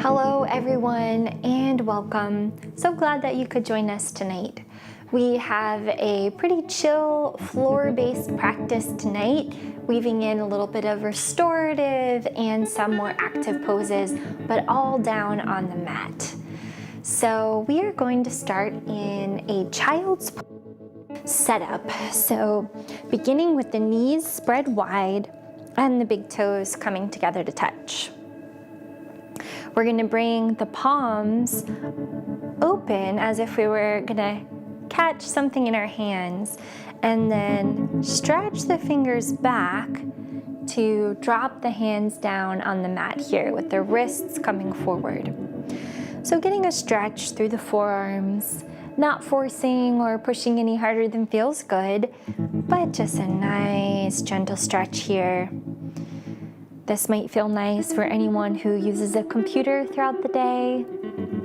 Hello everyone and welcome. So glad that you could join us tonight. We have a pretty chill floor-based practice tonight, weaving in a little bit of restorative and some more active poses, but all down on the mat. So we are going to start in a child's setup. So beginning with the knees spread wide and the big toes coming together to touch. We're going to bring the palms open as if we were going to catch something in our hands, and then stretch the fingers back to drop the hands down on the mat here with the wrists coming forward. So getting a stretch through the forearms, not forcing or pushing any harder than feels good, but just a nice gentle stretch here. This might feel nice for anyone who uses a computer throughout the day,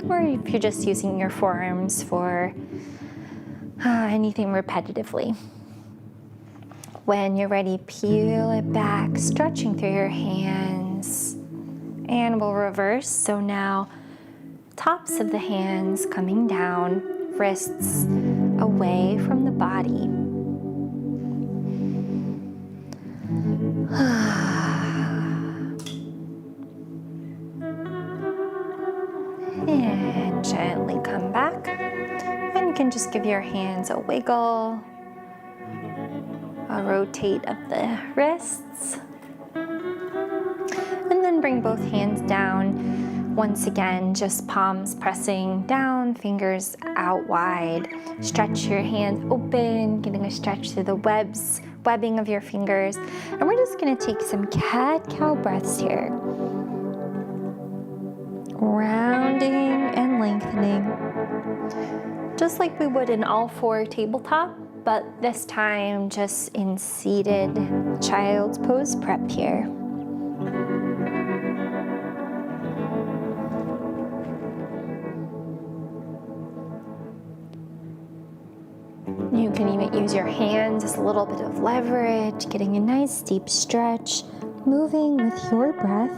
or if you're just using your forearms for anything repetitively. When you're ready, peel it back, stretching through your hands, and we'll reverse. So now, tops of the hands coming down, wrists away from the body. And gently come back, and you can just give your hands a wiggle, a rotate of the wrists, and then bring both hands down. Once again, just palms pressing down, fingers out wide. Stretch your hands open, getting a stretch through the webbing of your fingers, and we're just going to take some cat-cow breaths here. Rounding and lengthening, just like we would in all four tabletop, but this time just in seated child's pose prep here. You can even use your hands as a little bit of leverage, getting a nice deep stretch, moving with your breath.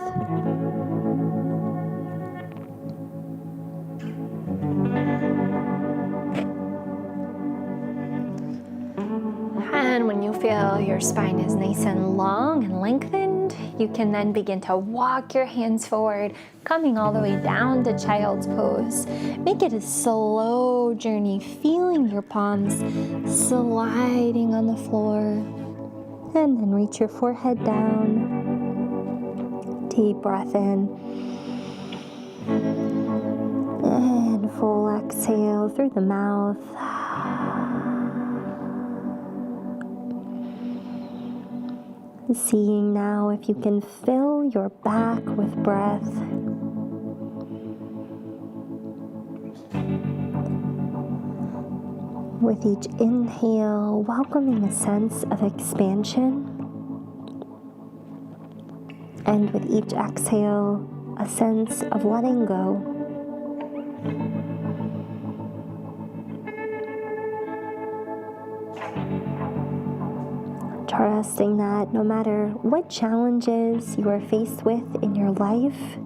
And when you feel your spine is nice and long and lengthened, you can then begin to walk your hands forward, coming all the way down to child's pose. Make it a slow journey, feeling your palms sliding on the floor. And then reach your forehead down. Deep breath in. And full exhale through the mouth. Seeing now if you can fill your back with breath. With each inhale, welcoming a sense of expansion. And with each exhale, a sense of letting go. Trusting that no matter what challenges you are faced with in your life,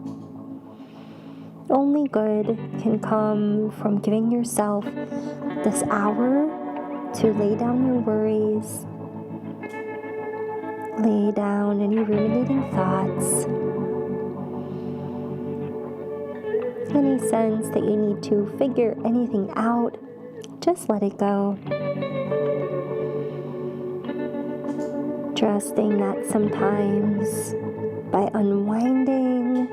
only good can come from giving yourself this hour to lay down your worries, lay down any ruminating thoughts, any sense that you need to figure anything out, just let it go. Trusting that sometimes by unwinding,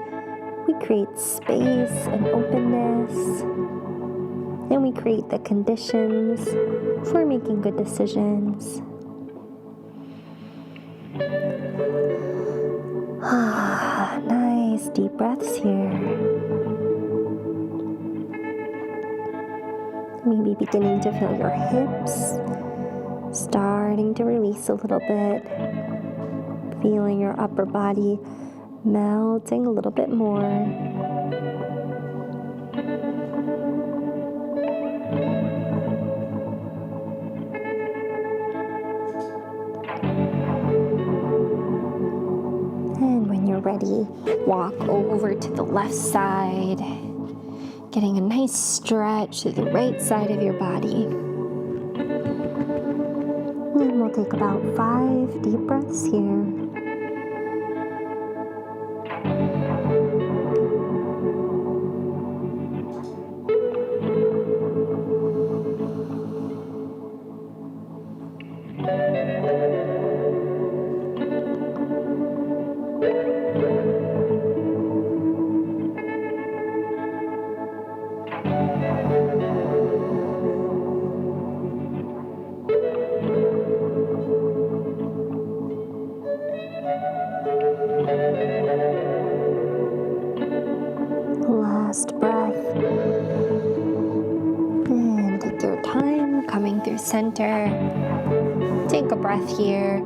we create space and openness, and we create the conditions for making good decisions. Nice deep breaths here. Maybe beginning to feel your hips starting to release a little bit, feeling your upper body melting a little bit more. And when you're ready, Walk over to the left side, getting a nice stretch to the right side of your body. And we'll take about 5 deep breaths here. Last breath. And take your time coming through center. Take a breath here.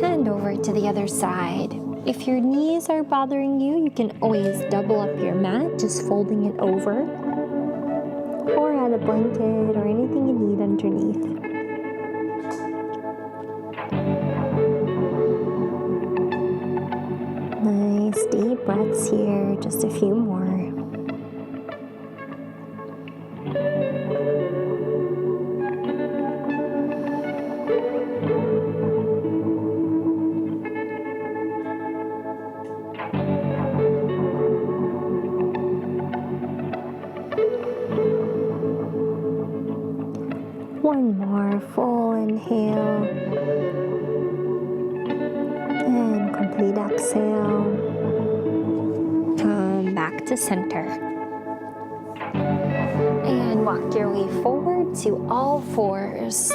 And over to the other side. If your knees are bothering you, you can always double up your mat, just folding it over. Or add a blanket or anything you need underneath. Nice deep breaths here, just a few more. One more full inhale and complete exhale. Come back to center and walk your way forward to all fours.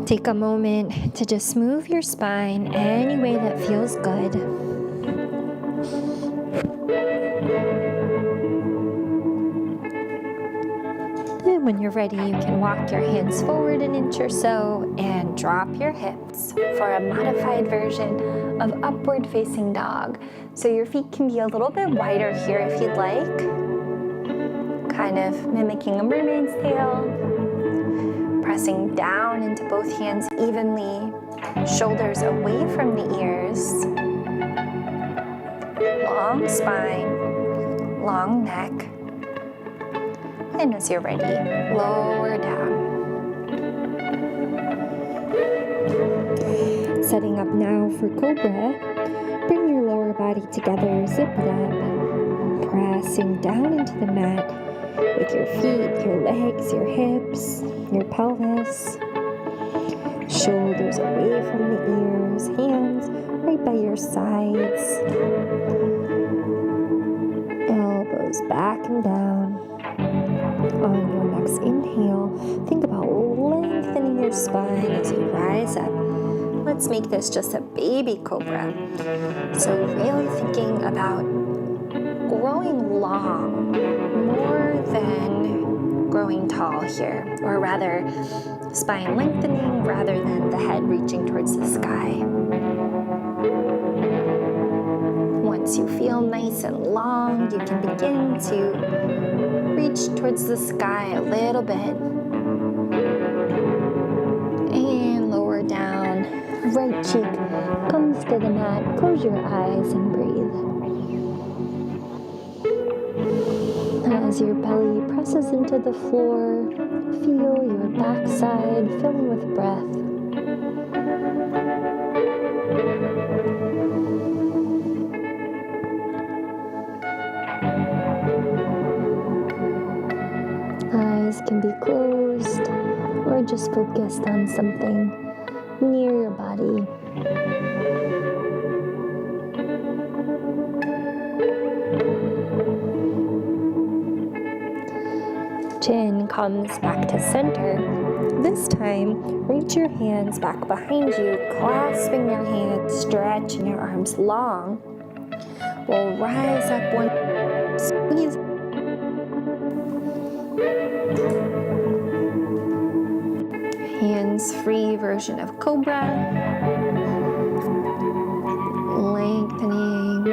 Take a moment to just move your spine any way that feels good. When you're ready, you can walk your hands forward an inch or so and drop your hips for a modified version of upward facing dog. So your feet can be a little bit wider here if you'd like, kind of mimicking a mermaid's tail. Pressing down into both hands evenly, shoulders away from the ears. Long spine, long neck. And as you're ready, lower down. Setting up now for Cobra. Bring your lower body together, zip it up. Pressing down into the mat with your feet, your legs, your hips, your pelvis. Shoulders away from the ears, hands right by your sides. Elbows back and down. On your next inhale, think about lengthening your spine as you rise up. Let's make this just a baby cobra. So really thinking about growing long more than growing tall here, or rather spine lengthening rather than the head reaching towards the sky. Once you feel nice and long, you can begin to reach towards the sky a little bit. And lower down. Right cheek comes to the mat. Close your eyes and breathe. As your belly presses into the floor, feel your backside filling with breath. Eyes can be closed or just focused on something near your body. Chin comes back to center. This time, reach your hands back behind you, clasping your hands, stretching your arms long. We'll rise up one, squeeze. Hands-free version of Cobra. Lengthening.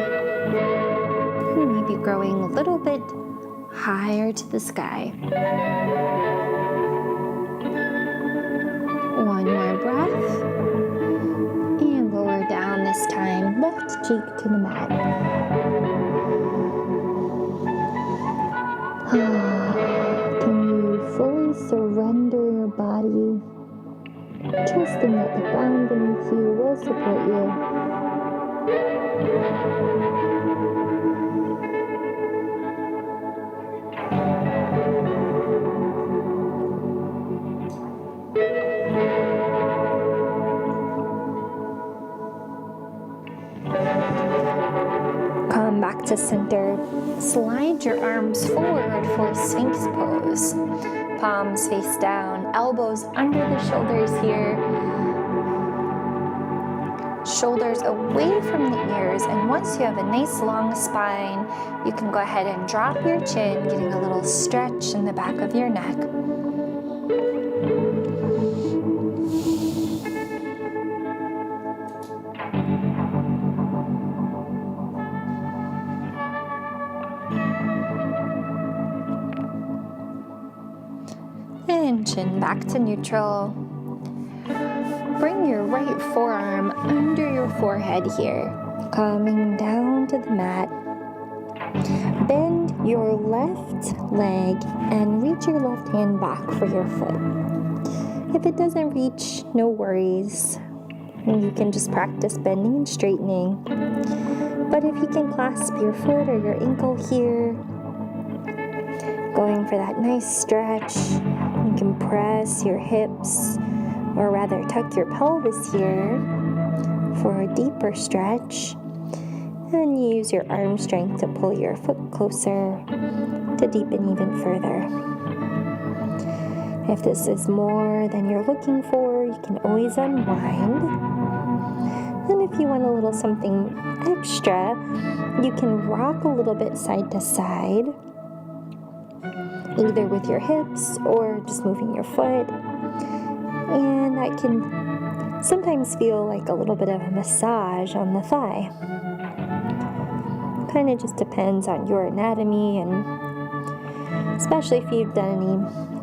Maybe growing a little bit higher to the sky. One more breath. left cheek to the mat. Can you fully surrender your body, trusting that the ground beneath you will support you? Come back to center. Slide your arms forward for Sphinx pose. Palms face down, elbows under the shoulders here. Shoulders away from the ears, and once you have a nice long spine, you can go ahead and drop your chin, getting a little stretch in the back of your neck. And chin back to neutral. Bring your right forearm under your forehead here, coming down to the mat. Bend your left leg and reach your left hand back for your foot. If it doesn't reach, no worries. You can just practice bending and straightening. But if you can clasp your foot or your ankle here, going for that nice stretch, you can press your hips, or rather tuck your pelvis here for a deeper stretch, and use your arm strength to pull your foot closer to deepen even further. If this is more than you're looking for, you can always unwind. And if you want a little something extra, you can rock a little bit side to side, either with your hips or just moving your foot. And that can sometimes feel like a little bit of a massage on the thigh. Kind of just depends on your anatomy, and especially if you've done any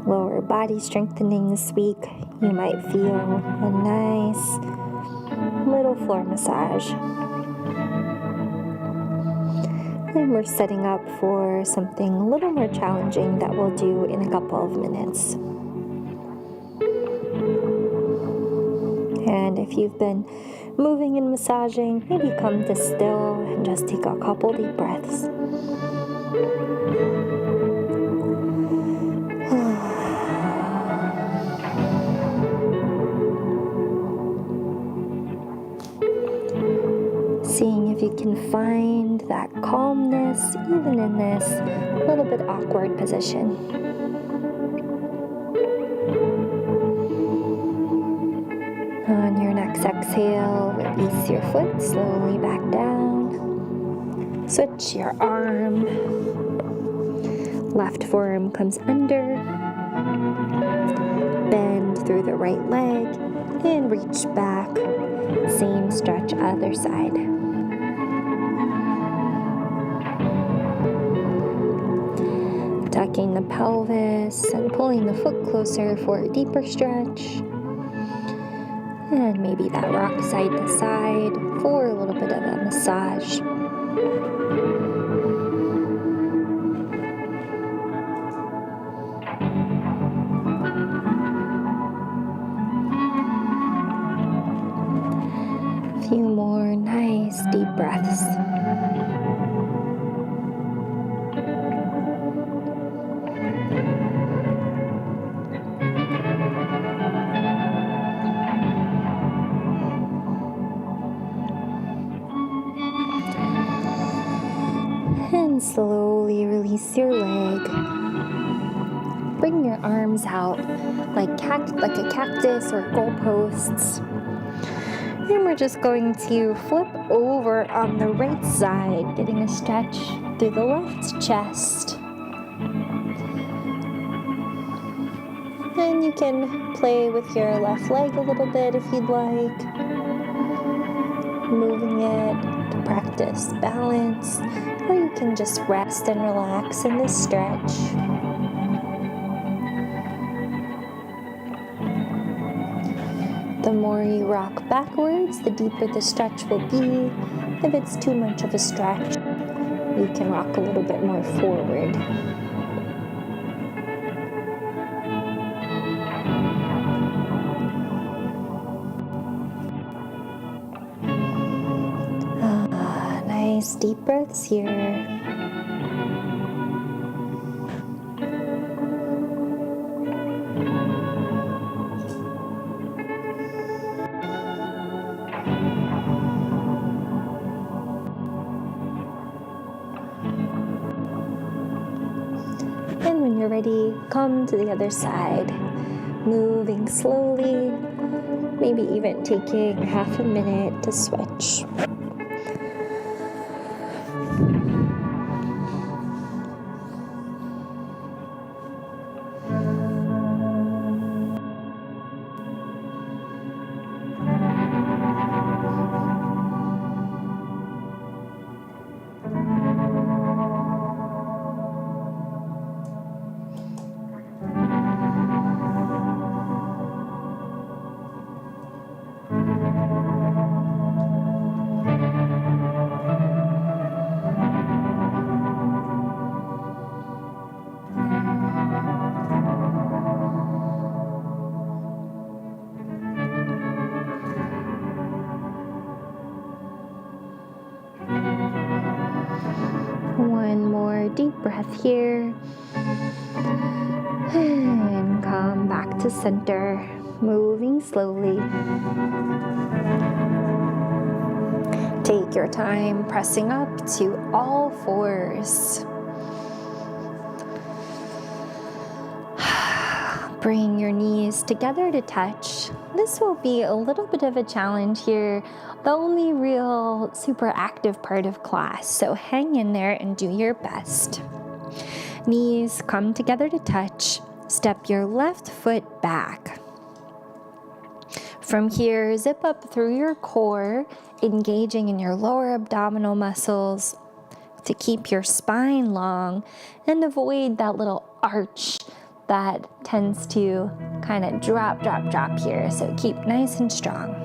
lower body strengthening this week, you might feel a nice little floor massage. And we're setting up for something a little more challenging that we'll do in a couple of minutes. And if you've been moving and massaging, maybe come to still and just take a couple deep breaths. Seeing if you can find that calmness even in this little bit awkward position. On your next exhale, release your foot slowly back down. Switch your arm. Left forearm comes under. Bend through the right leg and reach back. Same stretch other side. Tucking the pelvis and pulling the foot closer for a deeper stretch. And maybe that rock side to side for a little bit of a massage. A few more nice deep breaths. And slowly release your leg. Bring your arms out like a cactus or goalposts. And we're just going to flip over on the right side, getting a stretch through the left chest. And you can play with your left leg a little bit if you'd like, moving it to practice balance, or you can just rest and relax in this stretch. The more you rock backwards, the deeper the stretch will be. If it's too much of a stretch, you can rock a little bit more forward. Nice deep breaths here. And when you're ready, come to the other side, moving slowly, maybe even taking half a minute to switch. One more deep breath here. And come back to center, moving slowly. Take your time pressing up to all fours. Bring your knees together to touch. This will be a little bit of a challenge here, the only real super active part of class, so hang in there and do your best. Knees come together to touch. Step your left foot back. From here, zip up through your core, engaging in your lower abdominal muscles to keep your spine long and avoid that little arch that tends to kind of drop here. So keep nice and strong.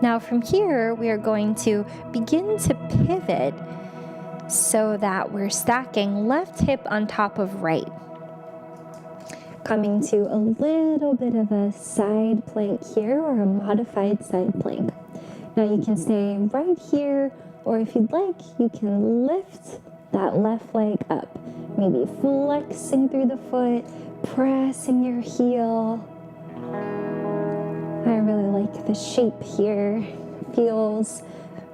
Now from here, we are going to begin to pivot so that we're stacking left hip on top of right. Coming to a little bit of a side plank here, or a modified side plank. Now you can stay right here, or if you'd like, you can lift that left leg up. Maybe flexing through the foot, pressing your heel. I really like the shape here. Feels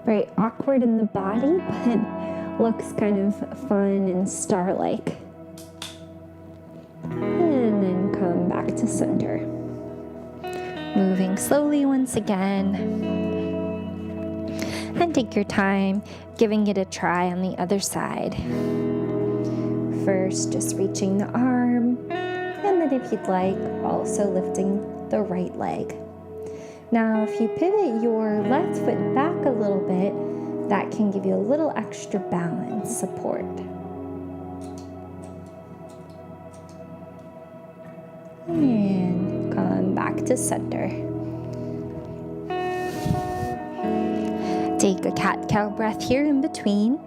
very awkward in the body, but looks kind of fun and star-like. And then come back to center. Moving slowly once again. And take your time, giving it a try on the other side. First, just reaching the arm, and then if you'd like, also lifting the right leg. Now, if you pivot your left foot back a little bit, that can give you a little extra balance support. And come back to center. Take a cat-cow breath here in between.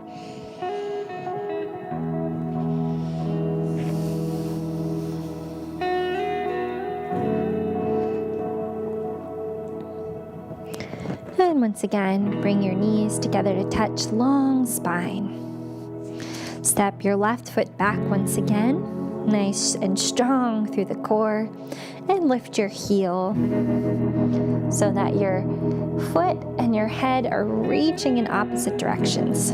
And once again, bring your knees together to touch long spine. Step your left foot back once again, nice and strong through the core, and lift your heel so that your foot and your head are reaching in opposite directions.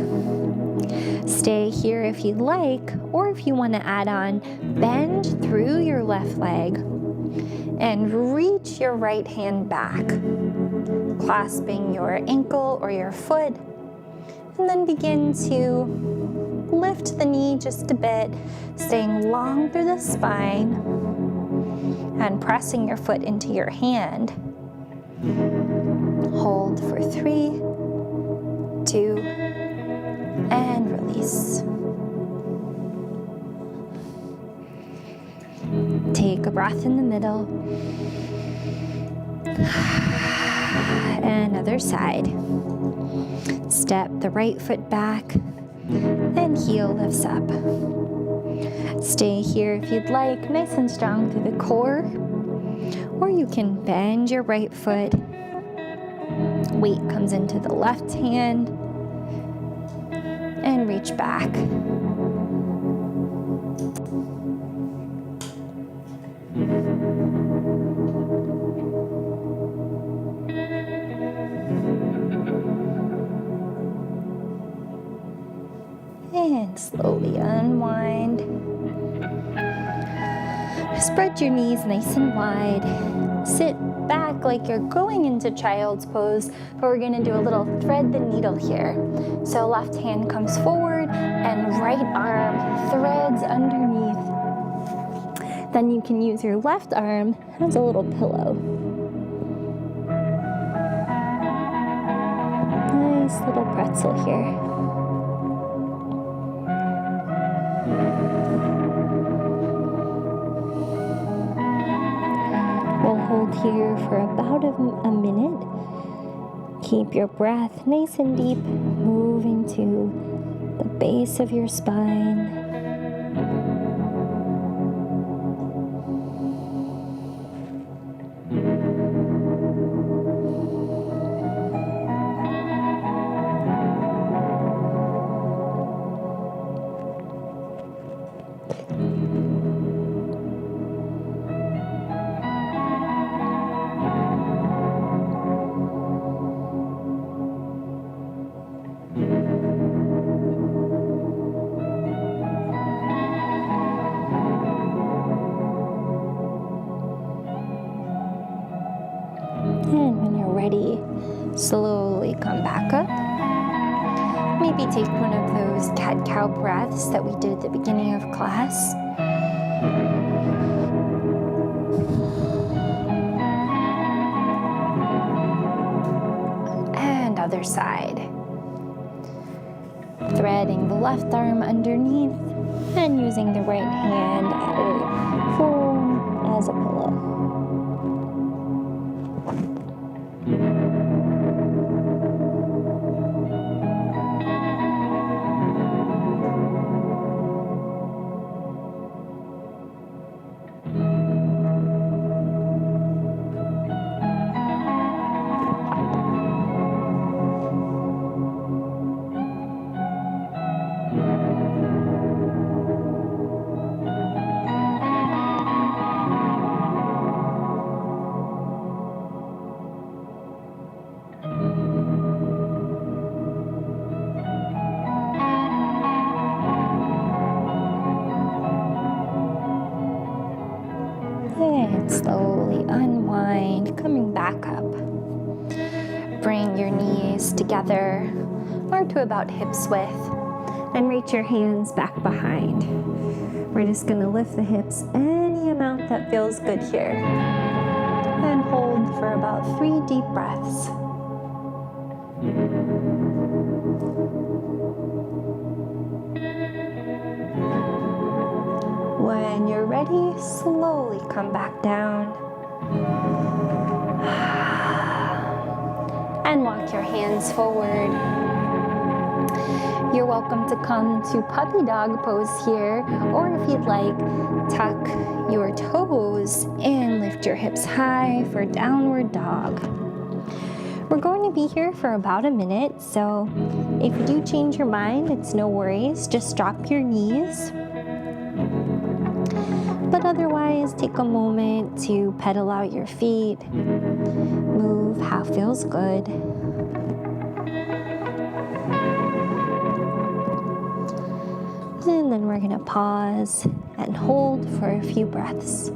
Stay here if you'd like, or if you want to add on, bend through your left leg and reach your right hand back, clasping your ankle or your foot, and then begin to lift the knee just a bit, staying long through the spine and pressing your foot into your hand. Hold for 3, 2, and release. Take a breath in the middle. And other side. step the right foot back, and heel lifts up. Stay here if you'd like, nice and strong through the core, or you can bend your right foot. Weight comes into the left hand, and reach back. And slowly unwind. Spread your knees nice and wide. Sit back like you're going into child's pose, but we're gonna do a little thread the needle here. So left hand comes forward and right arm threads underneath. Then you can use your left arm as a little pillow. Nice little pretzel here. We'll hold here for about a minute. Keep your breath nice and deep, moving to the base of your spine. And when you're ready, slowly come back up. Maybe take one of those cat-cow breaths that we did at the beginning of class. And other side. Threading the left arm underneath and using the right hand as a pillow. And slowly unwind, coming back up. Bring your knees together or to about hips width and reach your hands back behind. We're just going to lift the hips any amount that feels good here. And hold for about 3 deep breaths. When you're ready, slowly come back down. And walk your hands forward. You're welcome to come to puppy dog pose here, or if you'd like, tuck your toes and lift your hips high for downward dog. We're going to be here for about a minute, so if you do change your mind, it's no worries. Just drop your knees. But otherwise, take a moment to pedal out your feet, move how feels good. And then we're gonna pause and hold for a few breaths.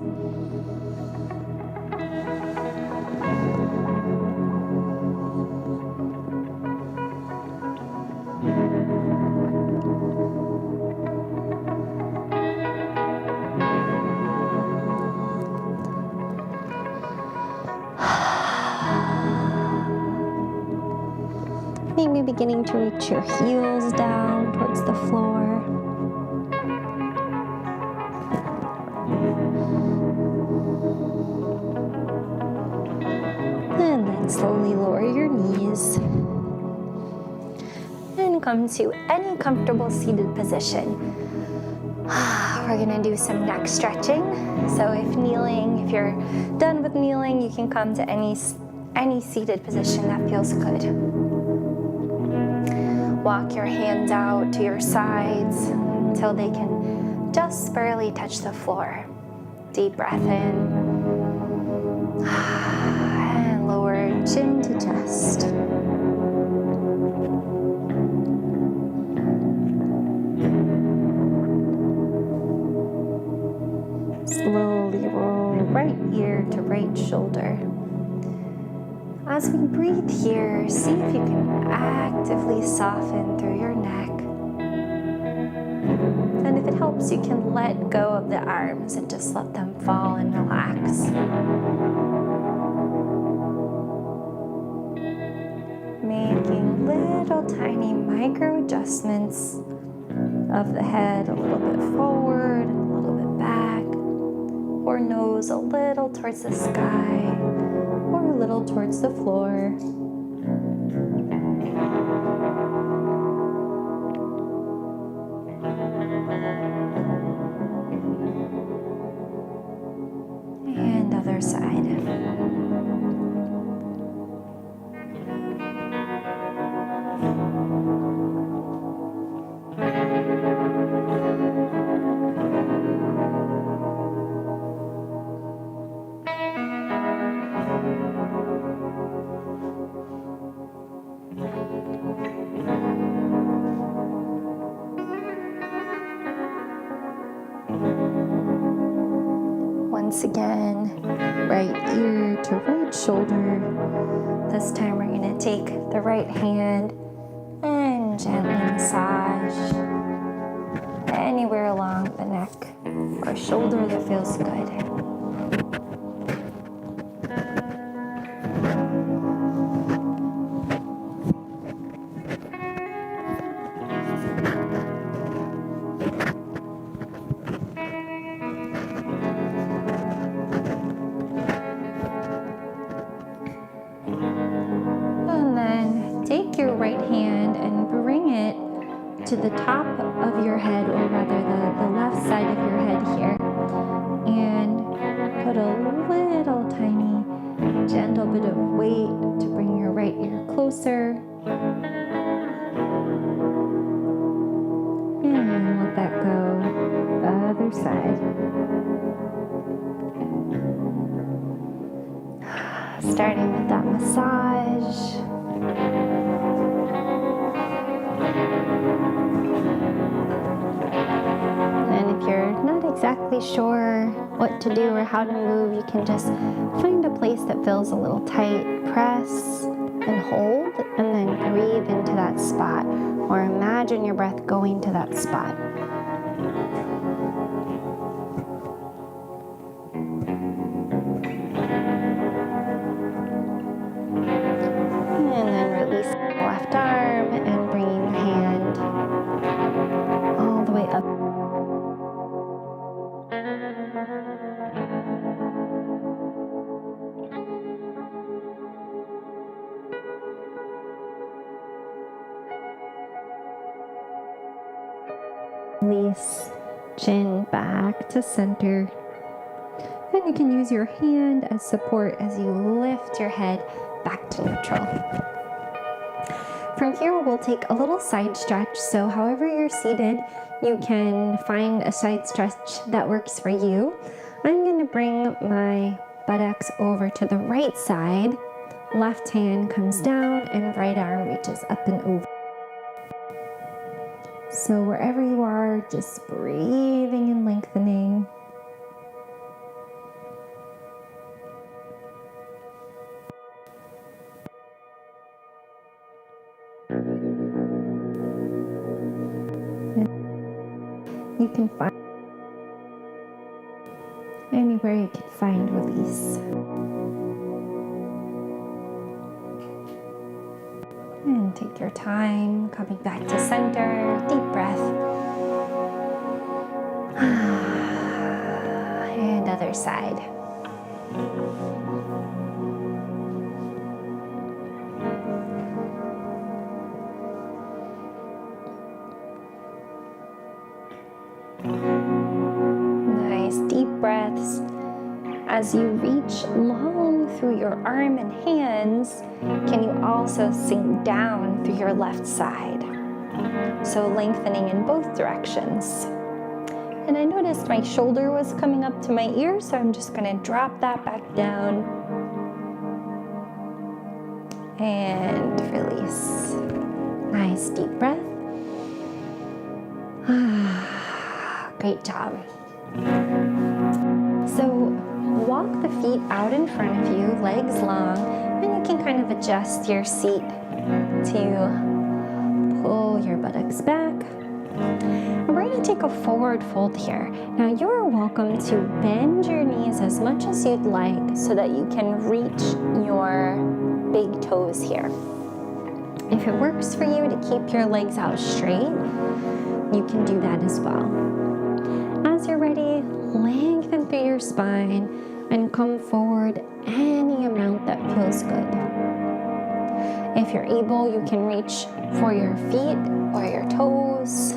Maybe beginning to reach your heels down towards the floor. And then slowly lower your knees. And come to any comfortable seated position. We're gonna do some neck stretching. So if you're done with kneeling, you can come to any seated position that feels good. Walk your hands out to your sides until they can just barely touch the floor. Deep breath in. And lower chin to chest. Slowly roll right ear to right shoulder. As we breathe here, see if you can actively soften through your neck. And if it helps, you can let go of the arms and just let them fall and relax. Making little tiny micro adjustments of the head, a little bit forward, a little bit back, or nose a little towards the sky, or a little towards the floor. And other side. Once again, right ear to right shoulder. This time we're going to take the right hand and gently massage anywhere along the neck or shoulder that feels good. Take your right hand and bring it to the top of your head, or rather the left side of your head here, and put a little tiny gentle bit of weight to bring your right ear closer, and let that go. Other side. Starting with that massage. And if you're not exactly sure what to do or how to move, you can just find a place that feels a little tight, press and hold, and then breathe into that spot, or imagine your breath going to that spot. And then release the left arm and bringing your hand all the way up. Release, chin back to center. And you can use your hand as support as you lift your head back to neutral. From here, we'll take a little side stretch. So however you're seated, you can find a side stretch that works for you. I'm going to bring my buttocks over to the right side. Left hand comes down and right arm reaches up and over. So wherever you are, just breathing and lengthening. You can find anywhere you can find release. And take your time coming back to center. Deep breath. And other side. Nice deep breaths. As you reach long through your arm and hands, can you also sink down through your left side? So lengthening in both directions. And I noticed my shoulder was coming up to my ear, so I'm just going to drop that back down. And release. Nice deep breath. Great job. So walk the feet out in front of you, legs long, and you can kind of adjust your seat to pull your buttocks back. And we're going to take a forward fold here. Now you're welcome to bend your knees as much as you'd like so that you can reach your big toes here. If it works for you to keep your legs out straight, you can do that as well. As you're ready, lengthen through your spine and come forward any amount that feels good. If you're able, you can reach for your feet or your toes.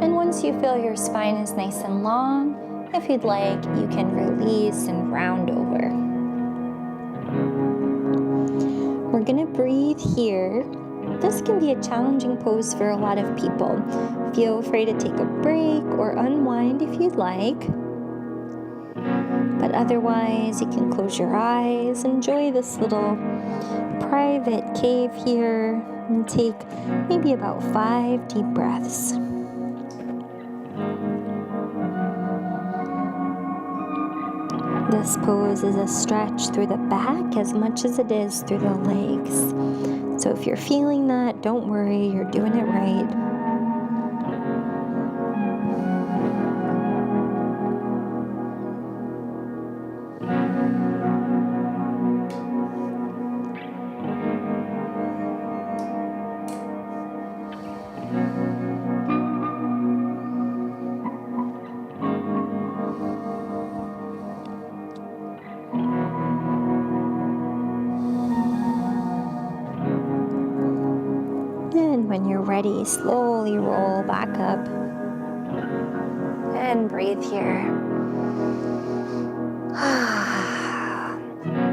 And once you feel your spine is nice and long, if you'd like, you can release and round over. We're gonna breathe here. This can be a challenging pose for a lot of people. Feel free to take a break or unwind if you'd like. But otherwise, you can close your eyes, enjoy this little private cave here, and take maybe about 5 deep breaths. This pose is a stretch through the back as much as it is through the legs. So if you're feeling that, don't worry, you're doing it right. And when you're ready, slowly roll back up and breathe here.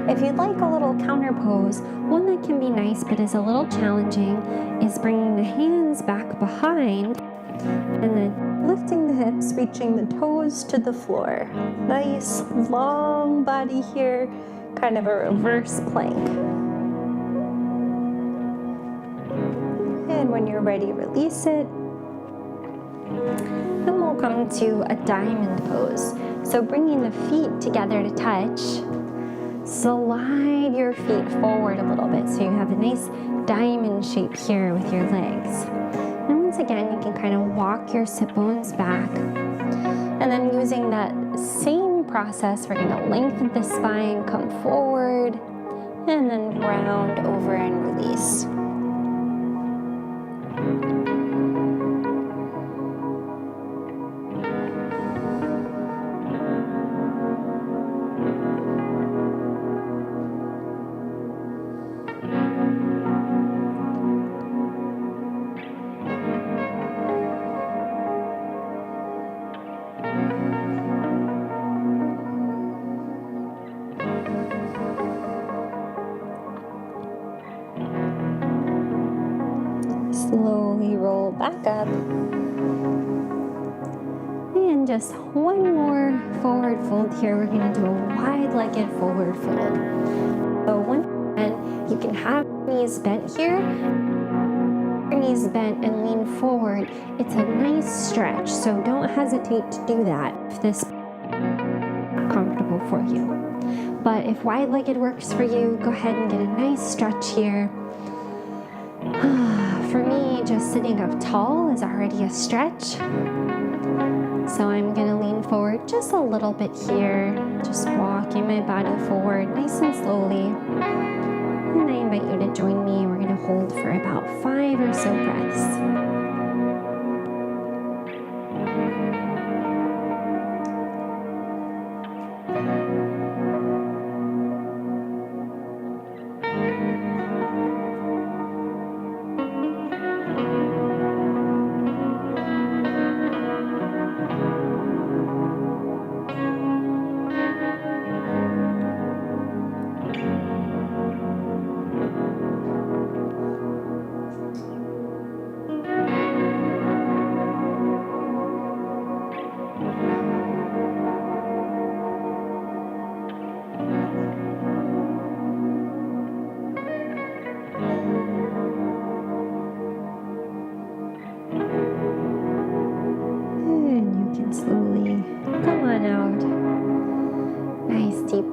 If you'd like a little counter pose, one that can be nice but is a little challenging is bringing the hands back behind and then lifting the hips, reaching the toes to the floor. Nice long body here, kind of a reverse plank. And when you're ready, release it. Then we'll come to a diamond pose. So bringing the feet together to touch, slide your feet forward a little bit so you have a nice diamond shape here with your legs. And once again, you can kind of walk your sit bones back. And then using that same process, we're going to lengthen the spine, come forward, and then round over and release. Slowly roll back up. And just one more forward fold here. We're going to do a wide-legged forward fold. So once again, you can have your knees bent here, your knees bent and lean forward. It's a nice stretch, so don't hesitate to do that if this is comfortable for you. But if wide-legged works for you, go ahead and get a nice stretch here. For me, just sitting up tall is already a stretch. So I'm going to lean forward just a little bit here, just walking my body forward nice and slowly. And I invite you to join me. We're going to hold for about 5 or so breaths.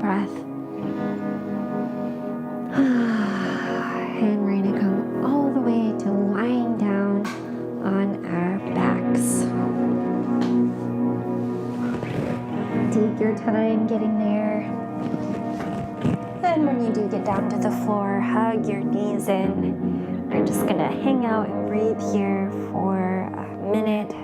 breath. And we're gonna come all the way to lying down on our backs. Take your time getting there. And when you do get down to the floor, hug your knees in. We're just gonna hang out and breathe here for a minute.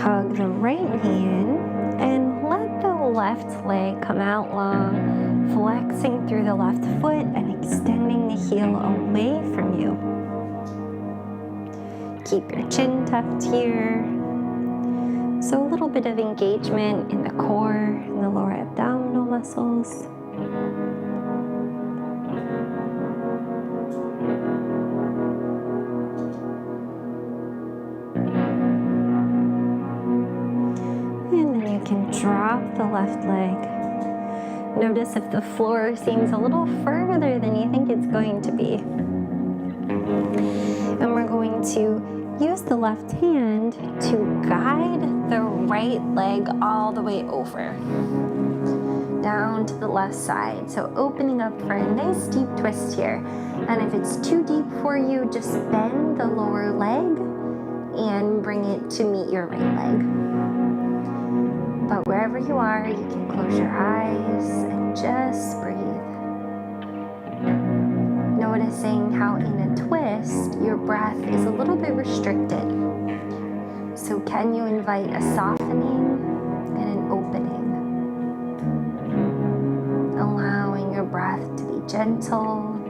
Hug the right knee in and let the left leg come out long, flexing through the left foot and extending the heel away from you. Keep your chin tucked here. So a little bit of engagement in the core and the lower abdominal muscles. Drop the left leg. Notice if the floor seems a little further than you think it's going to be. And we're going to use the left hand to guide the right leg all the way over, down to the left side. So opening up for a nice deep twist here. And if it's too deep for you, just bend the lower leg and bring it to meet your right leg. But wherever you are, you can close your eyes and just breathe. Noticing how in a twist, your breath is a little bit restricted. So can you invite a softening and an opening? Allowing your breath to be gentle.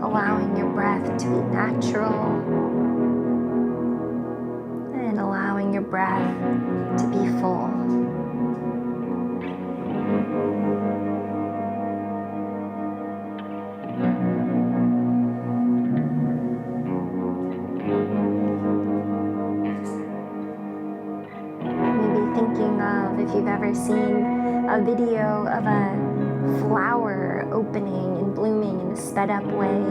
Allowing your breath to be natural. And allowing your breath to be full. Maybe thinking of if you've ever seen a video of a flower opening and blooming in a sped up way.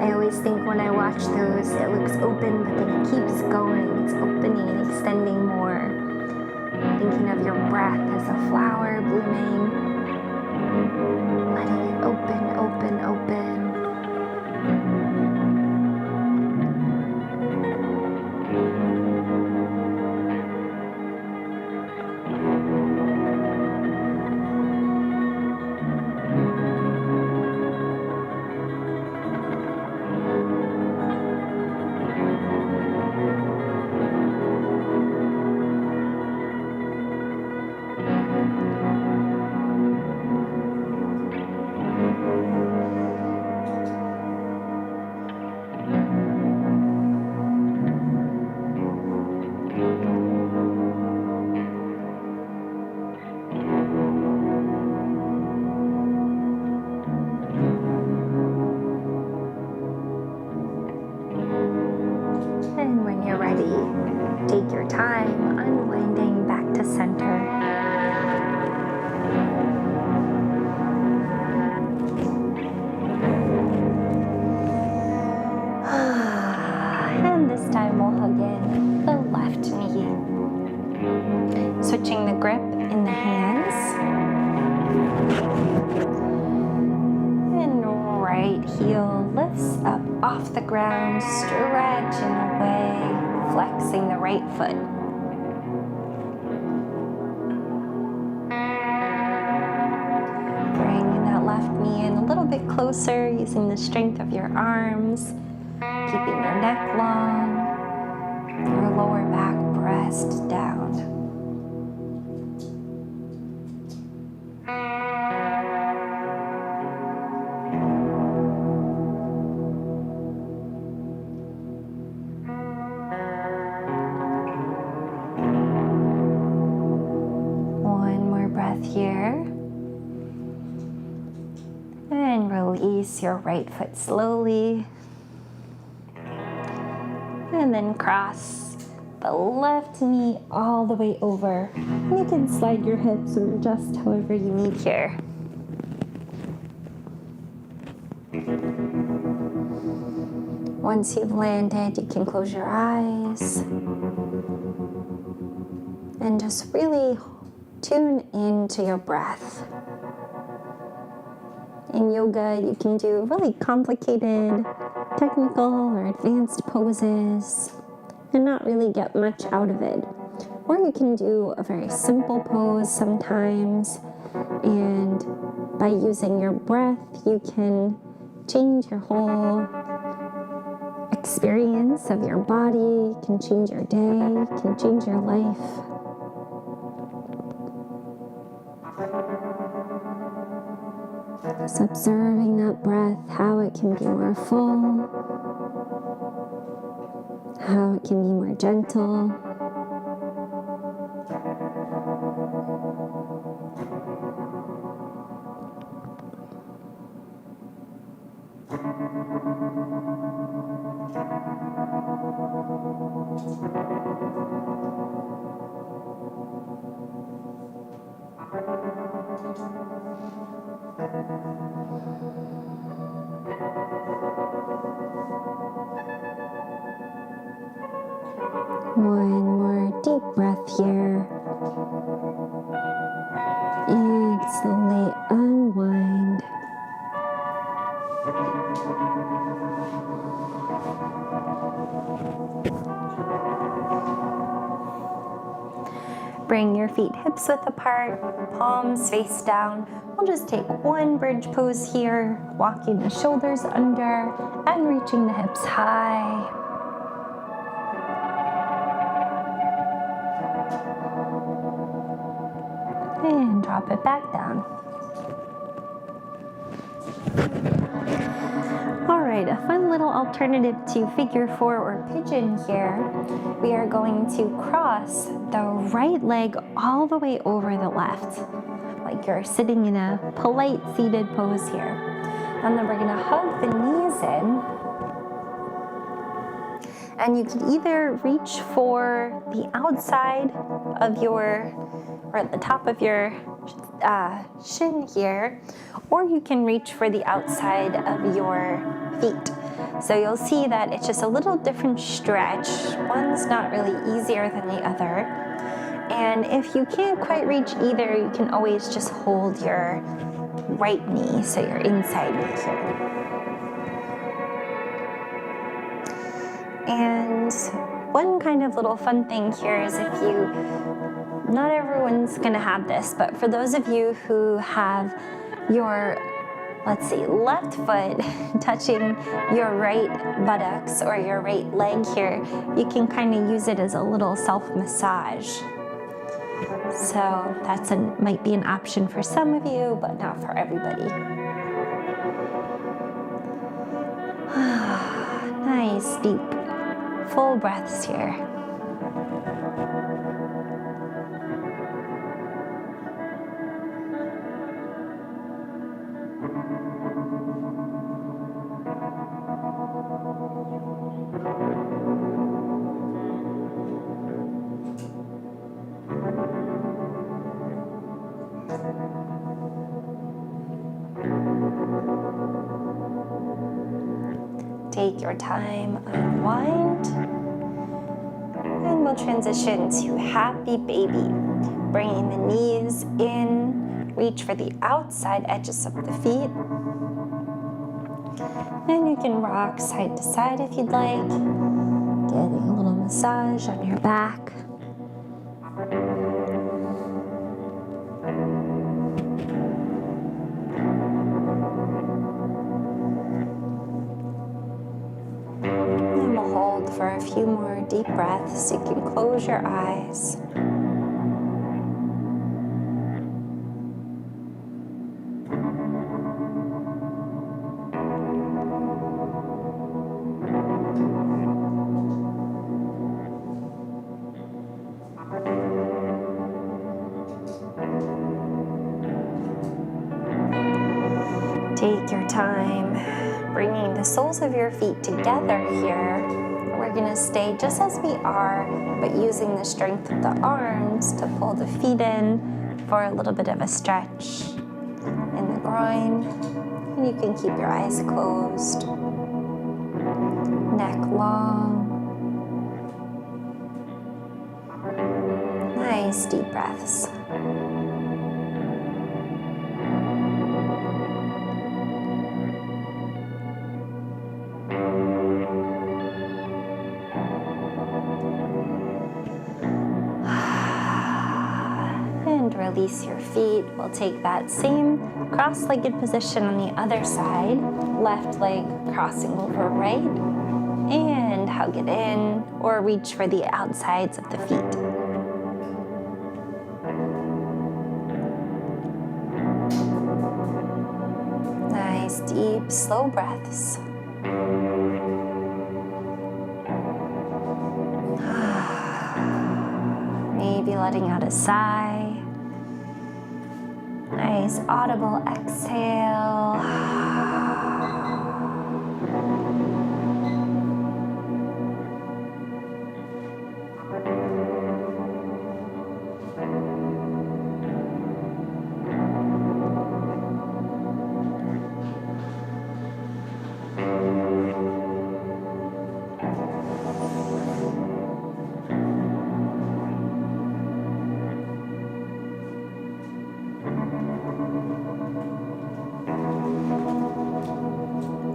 I always think when I watch those, it looks open, but then it keeps going. It's opening and extending more. Thinking of your breath as a flower blooming, letting it open, open, open. Take your time unwinding back to center. And this time we'll hug in the left knee. Switching the grip in the hands. And right heel lifts up off the ground, stretching away. Flexing the right foot. Bringing that left knee in a little bit closer, using the strength of your arms, keeping your neck long, your lower back pressed down. Here, and release your right foot slowly, and then cross the left knee all the way over. And you can slide your hips or adjust however you need here. Once you've landed, you can close your eyes and just really tune into your breath. In yoga, you can do really complicated, technical or advanced poses and not really get much out of it. Or you can do a very simple pose sometimes, and by using your breath, you can change your whole experience of your body, can change your day, can change your life. Just observing that breath, how it can be more full, how it can be more gentle. One more deep breath here. And slowly unwind. Bring your feet hips width apart, palms face down. We'll just take one bridge pose here, walking the shoulders under and reaching the hips high. And drop it back down. All right, a fun little alternative to figure four or pigeon here. We are going to cross the right leg all the way over the left, like you're sitting in a polite seated pose here. And then we're gonna hug the knees in. And you can either reach for the outside of your, or at the top of your shin here, or you can reach for the outside of your feet. So you'll see that it's just a little different stretch. One's not really easier than the other. And if you can't quite reach either, you can always just hold your right knee, so your inside knee here. And one kind of little fun thing here is if you, not everyone's gonna have this, but for those of you who have your, let's see, left foot touching your right buttocks or your right leg here, you can kind of use it as a little self-massage. So that's might be an option for some of you, but not for everybody. Nice, deep, full breaths here. Take your time, unwind, and we'll transition to happy baby. Bringing the knees in, reach for the outside edges of the feet. And you can rock side to side if you'd like, getting a little massage on your back. For a few more deep breaths, you can close your eyes. Take your time, bringing the soles of your feet together here. We're gonna stay just as we are, but using the strength of the arms to pull the feet in for a little bit of a stretch in the groin. And you can keep your eyes closed, neck long. Nice deep breaths. And release your feet. We'll take that same cross-legged position on the other side. Left leg crossing over right. And hug it in or reach for the outsides of the feet. Nice deep, slow breaths. Maybe letting out a sigh. Nice audible exhale.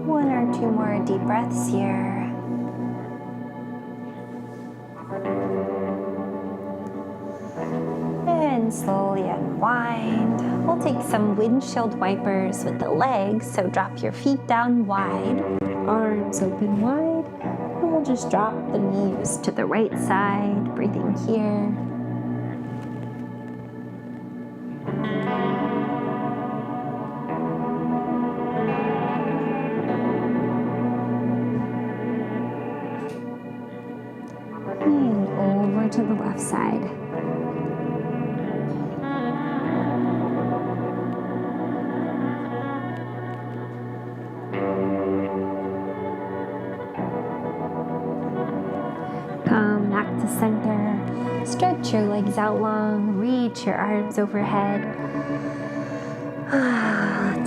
One or two more deep breaths here. And slowly unwind. We'll take some windshield wipers with the legs, so drop your feet down wide, arms open wide, and we'll just drop the knees to the right side, breathing here. To the left side. Come back to center. Stretch your legs out long. Reach your arms overhead.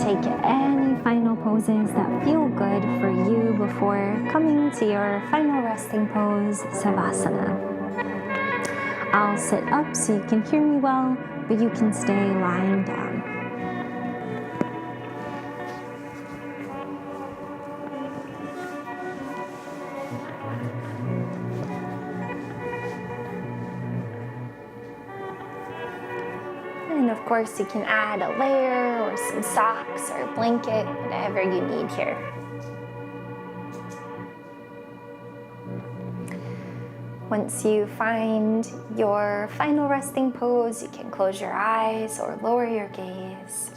Take any final poses that feel good for you before coming to your final resting pose, Savasana. I'll sit up so you can hear me well, but you can stay lying down. And of course, you can add a layer or some socks or a blanket, whatever you need here. Once you find your final resting pose, you can close your eyes or lower your gaze.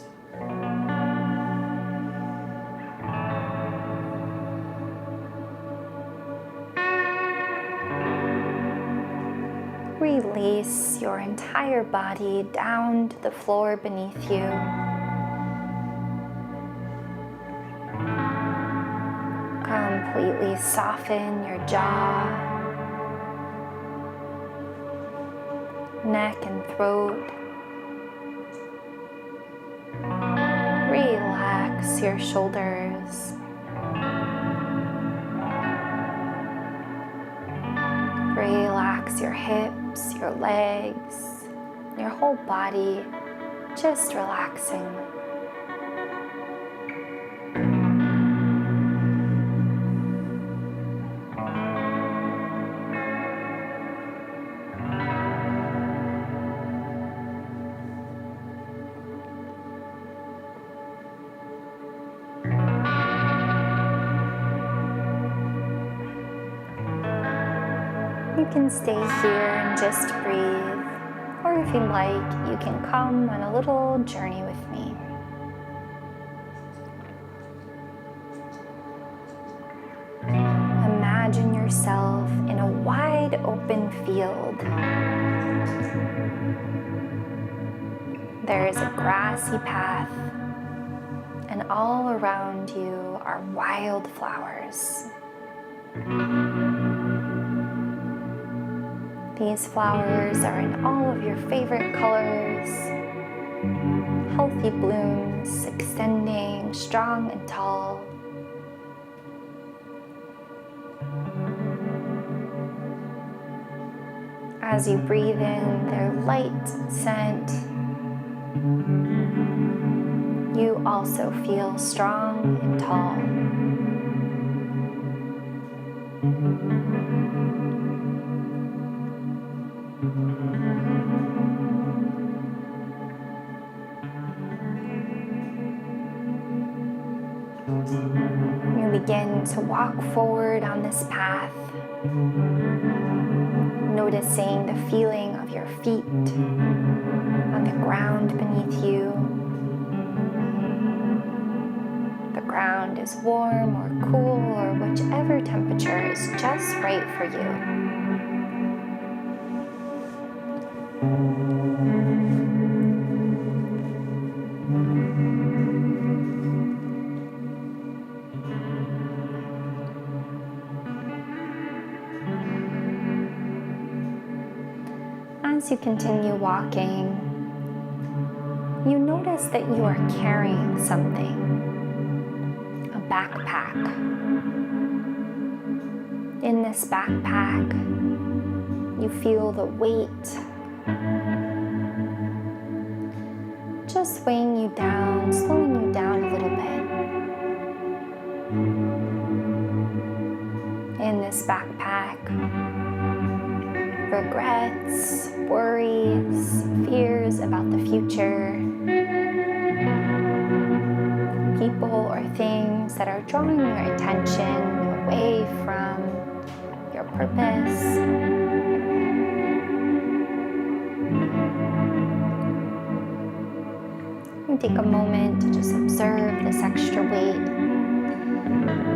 Release your entire body down to the floor beneath you. Completely soften your jaw, neck and throat. Relax your shoulders. Relax your hips, your legs, your whole body, just relaxing. You can stay here and just breathe, or if you'd like, you can come on a little journey with me. Imagine yourself in a wide open field. There is a grassy path, and all around you are wild flowers. These flowers are in all of your favorite colors, healthy blooms extending strong and tall. As you breathe in their light scent, you also feel strong and tall. You begin to walk forward on this path, noticing the feeling of your feet on the ground beneath you. The ground is warm or cool or whichever temperature is just right for you. As you continue walking, you notice that you are carrying something, a backpack. In this backpack, you feel the weight just weighing you down, slowing you down a little bit. In this backpack, regrets, worries, fears about the future, people or things that are drawing your attention away from your purpose. You take a moment to just observe this extra weight.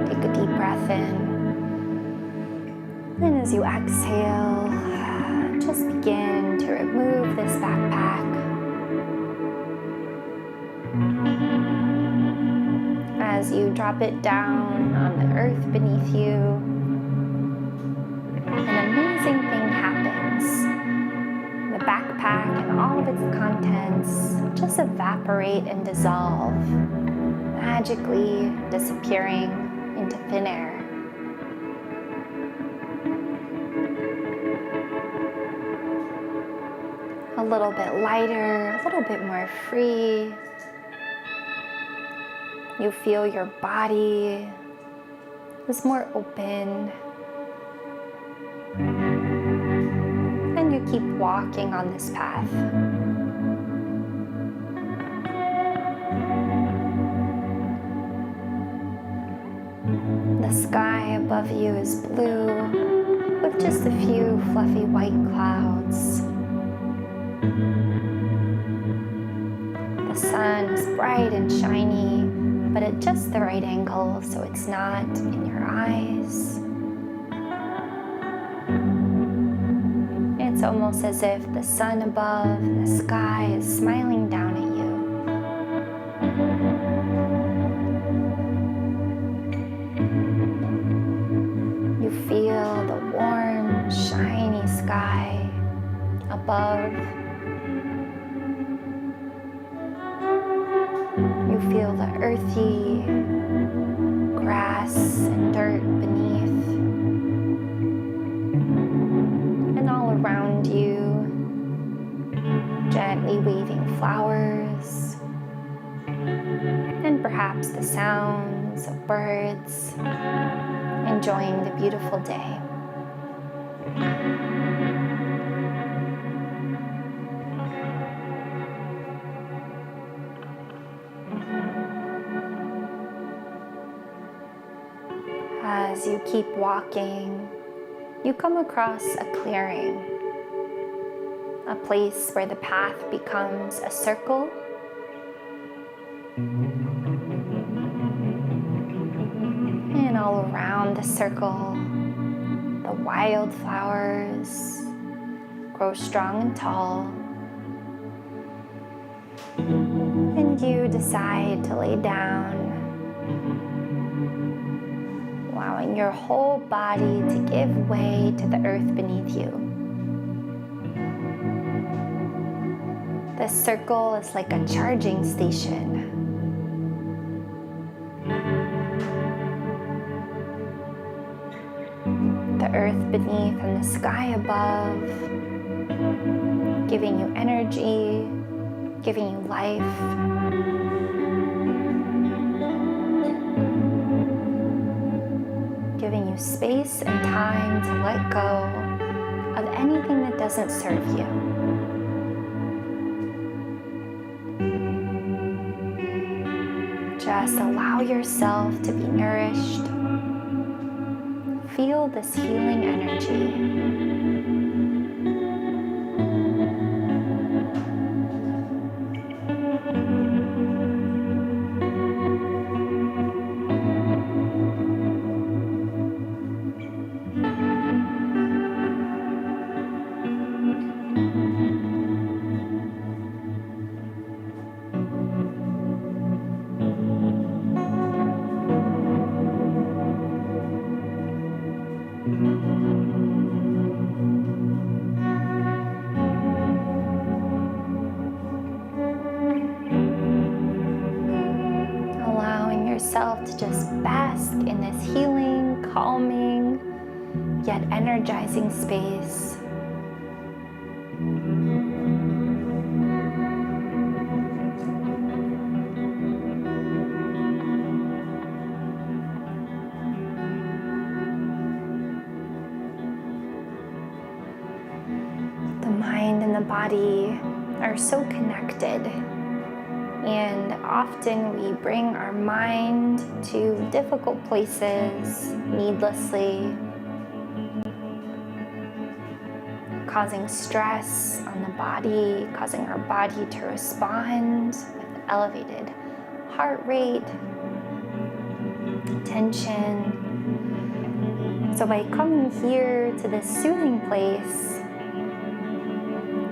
Take a deep breath in. And as you exhale, just begin to remove this backpack. As you drop it down on the earth beneath you, an amazing thing happens. The backpack and all of its contents just evaporate and dissolve, magically disappearing into thin air. A little bit lighter, a little bit more free. You feel your body is more open. And you keep walking on this path. The sky above you is blue with just a few fluffy white clouds. The sun is bright and shiny, but at just the right angle so it's not in your eyes. It's almost as if the sun above the sky is smiling down at you. You feel the warm, shiny sky above. You feel the earthy grass and dirt beneath. And all around you, gently waving flowers. And perhaps the sounds of birds enjoying the beautiful day. As you keep walking, you come across a clearing, a place where the path becomes a circle. And all around the circle, the wildflowers grow strong and tall. And you decide to lay down, allowing your whole body to give way to the earth beneath you. This circle is like a charging station. The earth beneath and the sky above, giving you energy, giving you life. Giving you space and time to let go of anything that doesn't serve you. Just allow yourself to be nourished. Feel this healing energy. Allowing yourself to just bask in this healing, calming, yet energizing space. The mind and the body are so connected, and often we bring our mind to difficult places needlessly, causing stress on the body, causing our body to respond with elevated heart rate, tension. So by coming here to this soothing place,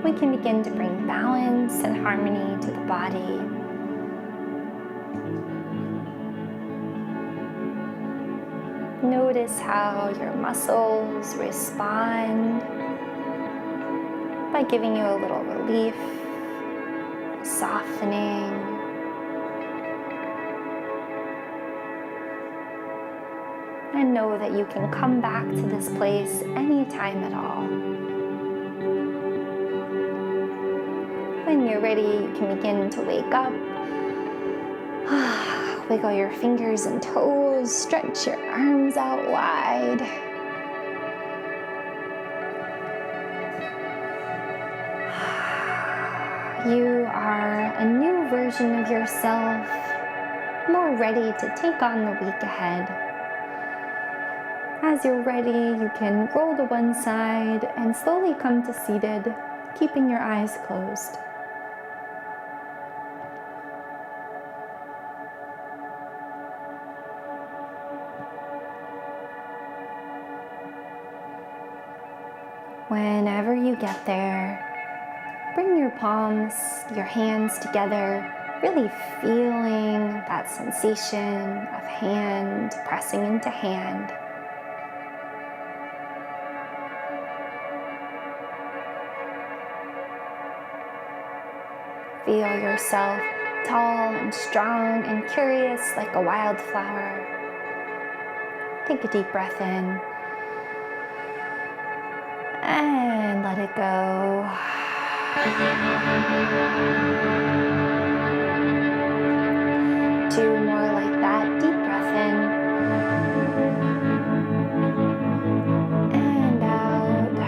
we can begin to bring balance and harmony to the body. Notice how your muscles respond by giving you a little relief, softening. And know that you can come back to this place anytime at all. When you're ready, you can begin to wake up. Wiggle your fingers and toes, stretch your arms out wide. You are a new version of yourself, more ready to take on the week ahead. As you're ready, you can roll to one side and slowly come to seated, keeping your eyes closed. Whenever you get there, bring your palms, your hands together, really feeling that sensation of hand pressing into hand. Feel yourself tall and strong and curious like a wildflower. Take a deep breath in and let it go. Two more like that. Deep breath in and out.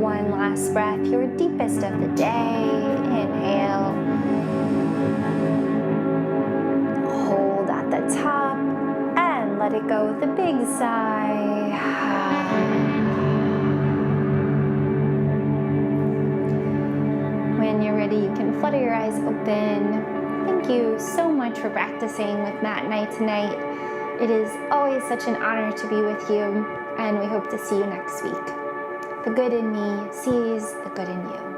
One last breath, your deepest of the day. Inhale. Hold at the top and let it go with a big sigh. When you're ready, you can flutter your eyes open. Thank you so much for practicing with Matt and I tonight. It is always such an honor to be with you, and we hope to see you next week. The good in me sees the good in you.